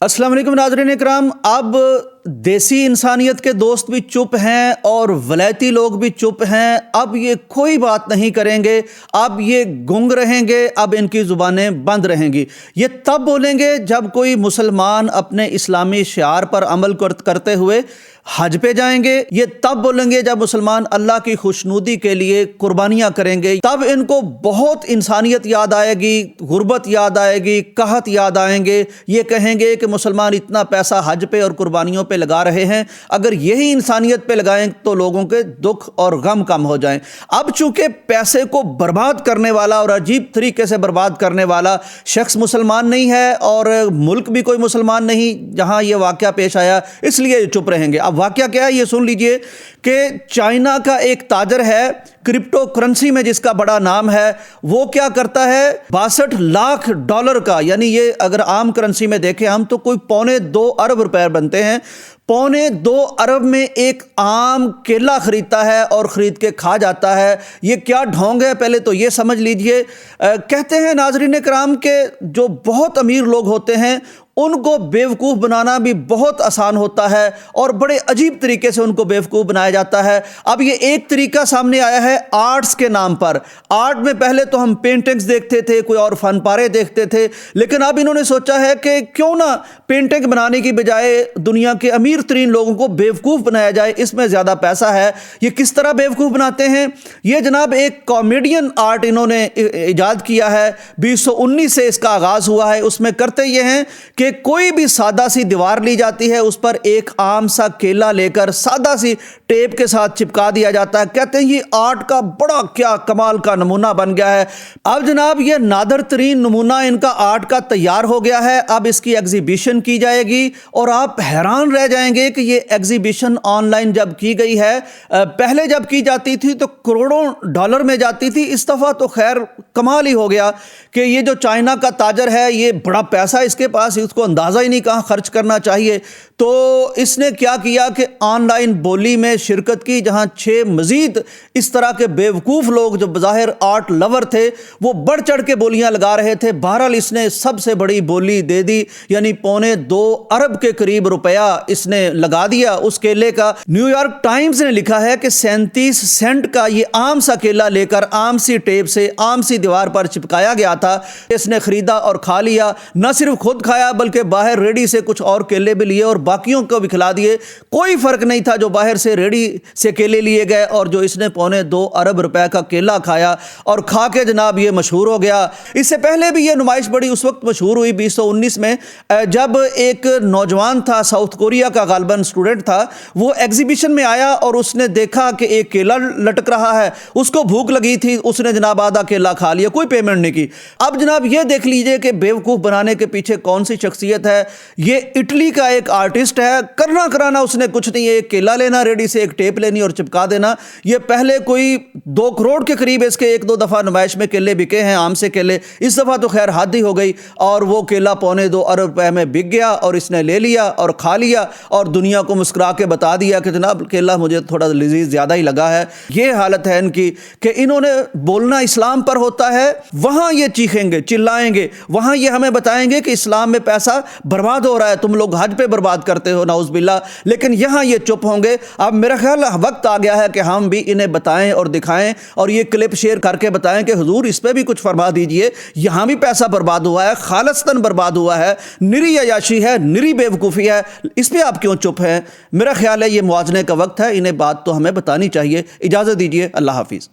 अस्सलाम वालेकुम नाज़रीन इकराम। अब देसी इंसानियत के दोस्त भी चुप हैं और वलैती लोग भी चुप हैं। अब ये कोई बात नहीं करेंगे, अब ये गुंग रहेंगे, अब इनकी ज़ुबानें बंद रहेंगी। ये तब बोलेंगे जब कोई मुसलमान अपने इस्लामी शिआर पर अमल करते हुए हज पे जाएंगे। ये तब बोलेंगे जब मुसलमान अल्लाह की खुशनुदी के लिए कुर्बानियाँ करेंगे। तब इनको बहुत इंसानियत याद आएगी, गुर्बत याद आएगी, कहत याद आएंगे। ये कहेंगे कि मुसलमान इतना पैसा हज पे और कुर्बानियों पे लगा रहे हैं, अगर यही इंसानियत पे लगाएं तो लोगों के दुख और गम कम हो जाएं। अब चूंकि पैसे को बर्बाद करने वाला और अजीब तरीके से बर्बाद करने वाला शख्स मुसलमान नहीं है और मुल्क भी कोई मुसलमान नहीं जहां ये वाक़या पेश आया, इसलिए चुप रहेंगे। अब वाक़या क्या है ये सुन लीजिए कि चाइना का एक ताजर है क्रिप्टो करेंसी में जिसका बड़ा नाम है, वो क्या करता है 62 लाख डॉलर का, यानी ये अगर आम करेंसी में देखें हम तो कोई 2.25 अरब रुपए बनते हैं। 2.25 अरब में एक आम केला खरीदता है और ख़रीद के खा जाता है। ये क्या ढोंग है, पहले तो ये समझ लीजिए। कहते हैं नाज़रीन कराम के जो बहुत अमीर लोग होते हैं उनको बेवकूफ़ बनाना भी बहुत आसान होता है और बड़े अजीब तरीके से उनको बेवकूफ़ बनाया जाता है। अब ये एक तरीका सामने आया है आर्ट्स के नाम पर। आर्ट में पहले तो हम पेंटिंग्स देखते थे, कोई और फन पारे देखते थे, लेकिन अब इन्होंने सोचा है कि क्यों ना पेंटिंग बनाने की बजाय दुनिया के अमीर तरीन लोगों को बेवकूफ़ बनाया जाए, इसमें ज़्यादा पैसा है। ये किस तरह बेवकूफ़ बनाते हैं? ये जनाब एक कॉमेडियन आर्ट इन्होंने ईजाद किया है। 2019 से इसका आगाज़ हुआ है। उसमें करते ये हैं कि कोई भी सादा सी दीवार ली जाती है, उस पर एक आम सा केला लेकर सादा सी टेप के साथ चिपका दिया जाता है। कहते हैं ये आर्ट का बड़ा क्या कमाल का नमूना बन गया है। अब जनाब ये नादर तरीन नमूना इनका आर्ट का तैयार हो गया है। अब इसकी एग्जीबिशन की जाएगी और आप हैरान रह जाएंगे कि ये एग्जीबिशन ऑनलाइन जब की गई है, पहले जब की जाती थी तो करोड़ों डॉलर में जाती थी। इस दफ़ा तो खैर कमाल ही हो गया कि ये जो चाइना का ताजर है, ये बड़ा पैसा इसके पास, उसको अंदाज़ा ही नहीं कहाँ खर्च करना चाहिए। तो इसने क्या किया कि ऑनलाइन बोली में शिरकत की, जहाँ 6 मज़ीद इस तरह के बेवकूफ़ लोग जो बज़ाहिर आर्ट लवर थे वो बढ़ चढ़ के बोलियां लगा रहे थे। बहरहाल इसने सबसे बड़ी बोली दे दी, यानी 2.25 अरब के करीब रुपया इसने लगा दिया उस केले का। न्यूयॉर्क टाइम्स ने लिखा है कि 37 सेंट का ये आम सा केला लेकर आम सी टेप से आम सी दीवार पर चिपकाया गया था। इसने ख़रीदा और खा लिया। न सिर्फ खुद खाया बल्कि बाहर रेडी से कुछ और केले भी लिए और बाकियों को भी खिला दिए। कोई फ़र्क नहीं था जो बाहर से रेडी से केले लिए गए और जो इसने 2.25 अरब रुपए का केला खाया, और खा के जनाब ये मशहूर हो गया। इससे पहले भी ये नुमाइश बड़ी उस वक्त मशहूर हुई 2019 में, जब एक नौजवान था साउथ कोरिया का, गालबन स्टूडेंट था, वो एग्जीबिशन में आया और उसने देखा कि एक केला लटक रहा है। उसको भूख लगी थी, उसने जनाब आधा केला खा लिया, कोई पेमेंट नहीं की। अब जनाब ये देख लीजिए कि बेवकूफ़ बनाने के पीछे कौन सी शख्सियत है। ये इटली का एक आर्टिस्ट है, करना कराना उसने कुछ नहीं है, एक केला लेना रेडी से, एक टेप लेनी और चिपका देना। ये पहले कोई 2 करोड़ के करीब इसके 1-2 दफ़ा नुमाइश में केले बिके हैं, आम से केले। इस दफ़ा तो खैर हद ही हो गई और वो केला 2.25 अरब रुपए में बिक गया और इसने ले लिया और खा लिया और दुनिया को मुस्कुरा के बता दिया कि जनाब केला मुझे थोड़ा लजीज ज़्यादा ही लगा है। ये हालत है इनकी कि इन्होंने बोलना इस्लाम पर होता है, वहाँ ये चीखेंगे चिल्लाएंगे, वहाँ ये हमें बताएंगे कि इस्लाम में पैसा बर्बाद हो रहा है, तुम लोग हज पे बर्बाद करते हो, नाउज़ुबिल्लाह। लेकिन यहाँ ये चुप होंगे। अब मेरा ख्याल वक्त आ गया है कि हम भी इन्हें बताएं और दिखाएं और ये क्लिप शेयर करके बताएं कि हुजूर इस पे भी कुछ फरमा दीजिए, यहाँ भी पैसा बर्बाद हुआ है, खालिस्तन बर्बाद हुआ है, निरी अयाशी है, निरी बेवकूफ़ी है, इस पर आप क्यों चुप हैं? मेरा ख्याल है ये मुआज़ने का वक्त है, इन्हें बात तो हमें बतानी चाहिए। इजाज़त दीजिए, अल्लाह हाफिज़।